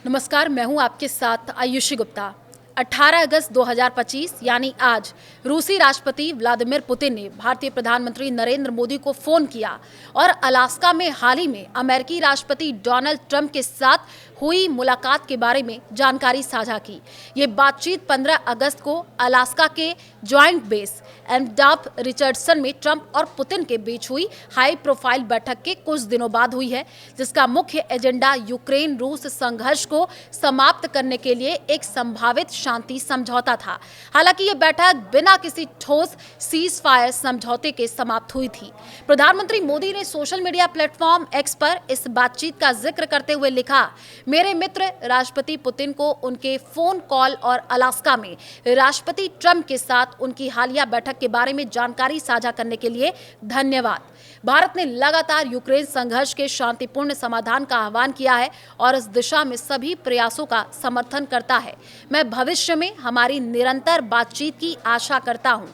नमस्कार, मैं हूं आपके साथ आयुषी गुप्ता। 18 अगस्त 2025 यानी आज रूसी राष्ट्रपति व्लादिमीर पुतिन ने भारतीय प्रधानमंत्री नरेंद्र मोदी को फोन किया और अलास्का में हाल ही में अमेरिकी राष्ट्रपति डोनाल्ड ट्रंप के साथ हुई मुलाकात के बारे में जानकारी साझा की। ये बातचीत 15 अगस्त को अलास्का के जॉइंट बेस एमडाप रिचर्डसन में ट्रंप और पुतिन के बीच हुई हाई प्रोफाइल बैठक के कुछ दिनों बाद हुई है, जिसका मुख्य एजेंडा यूक्रेन रूस संघर्ष को समाप्त करने के लिए एक संभावित शांति समझौता था। हालांकि ये बैठक बिना किसी ठोस सीज फायर समझौते के समाप्त हुई थी। प्रधानमंत्री मोदी ने सोशल मीडिया प्लेटफॉर्म एक्स पर इस बातचीत का जिक्र करते हुए लिखा, मेरे मित्र राष्ट्रपति पुतिन को उनके फोन कॉल और अलास्का में राष्ट्रपति ट्रंप के साथ उनकी हालिया बैठक के बारे में जानकारी साझा करने के लिए धन्यवाद। भारत ने लगातार यूक्रेन संघर्ष के शांतिपूर्ण समाधान का आह्वान किया है और इस दिशा में सभी प्रयासों का समर्थन करता है। मैं भविष्य में हमारी निरंतर बातचीत की आशा करता हूं।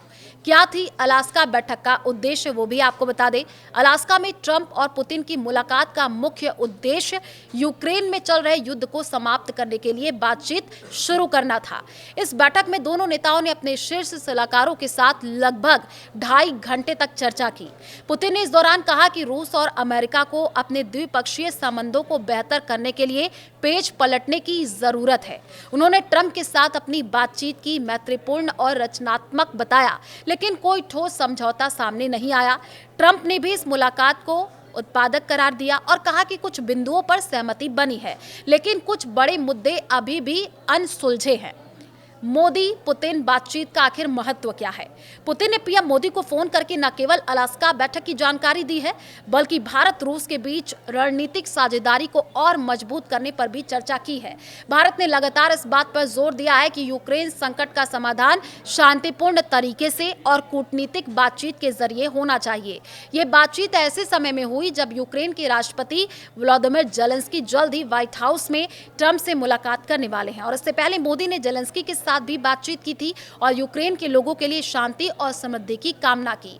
क्या थी अलास्का बैठक का उद्देश्य, वो भी आपको बता दें। अलास्का में ट्रंप और पुतिन की मुलाकात का मुख्य उद्देश्य यूक्रेन में चल रहे युद्ध को समाप्त करने के लिए बातचीत शुरू करना था। इस बैठक में दोनों नेताओं ने अपने शीर्ष सलाहकारों के साथ लगभग 2.5 घंटे तक चर्चा की। पुतिन ने इस दौरान कहा कि रूस और अमेरिका को अपने द्विपक्षीय संबंधों को बेहतर करने के लिए पेच पलटने की जरूरत है। उन्होंने ट्रंप के साथ अपनी बातचीत की मैत्रीपूर्ण और रचनात्मक बताया, लेकिन कोई ठोस समझौता सामने नहीं आया। ट्रंप ने भी इस मुलाकात को उत्पादक करार दिया और कहा कि कुछ बिंदुओं पर सहमति बनी है, लेकिन कुछ बड़े मुद्दे अभी भी अनसुलझे हैं। मोदी पुतिन बातचीत का आखिर महत्व क्या है? पुतिन ने पीएम मोदी को फोन करके न केवल अलास्का बैठक की जानकारी दी है, बल्कि भारत रूस के बीच रणनीतिक साझेदारी को और मजबूत करने पर भी चर्चा की है। भारत ने लगातार इस बात पर जोर दिया है कि यूक्रेन संकट का समाधान शांतिपूर्ण तरीके से और कूटनीतिक बातचीत के जरिए होना चाहिए। ये बातचीत ऐसे समय में हुई जब यूक्रेन के राष्ट्रपति व्लादिमीर जेलेंस्की जल्द ही व्हाइट हाउस में ट्रंप से मुलाकात करने वाले हैं और इससे पहले मोदी ने जेलेंस्की के साथ भी बातचीत की थी और यूक्रेन के लोगों के लिए शांति और समृद्धि की कामना की।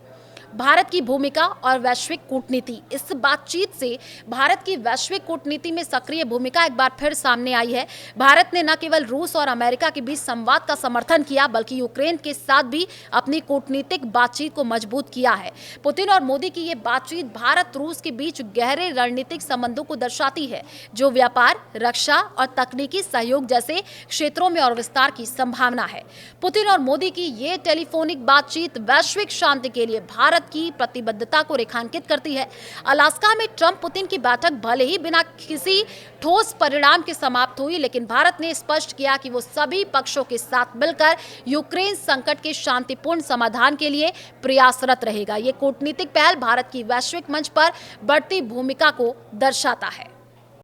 भारत की भूमिका और वैश्विक कूटनीति। इस बातचीत से भारत की वैश्विक कूटनीति में सक्रिय भूमिका एक बार फिर सामने आई है। भारत ने न केवल रूस और अमेरिका के बीच संवाद का समर्थन किया, बल्कि यूक्रेन के साथ भी अपनी कूटनीतिक बातचीत को मजबूत किया है। पुतिन और मोदी की ये बातचीत भारत रूस के बीच गहरे रणनीतिक संबंधों को दर्शाती है, जो व्यापार, रक्षा और तकनीकी सहयोग जैसे क्षेत्रों में और विस्तार की संभावना है। पुतिन और मोदी की ये टेलीफोनिक बातचीत वैश्विक शांति के लिए भारत की प्रतिबद्धता को रेखांकित करती है। अलास्का में ट्रंप पुतिन की बैठक भले ही बिना किसी ठोस परिणाम के समाप्त हुई, लेकिन भारत ने स्पष्ट किया कि वो सभी पक्षों के साथ मिलकर यूक्रेन संकट के शांतिपूर्ण समाधान के लिए प्रयासरत रहेगा। ये कूटनीतिक पहल भारत की वैश्विक मंच पर बढ़ती भूमिका को दर्शाता है।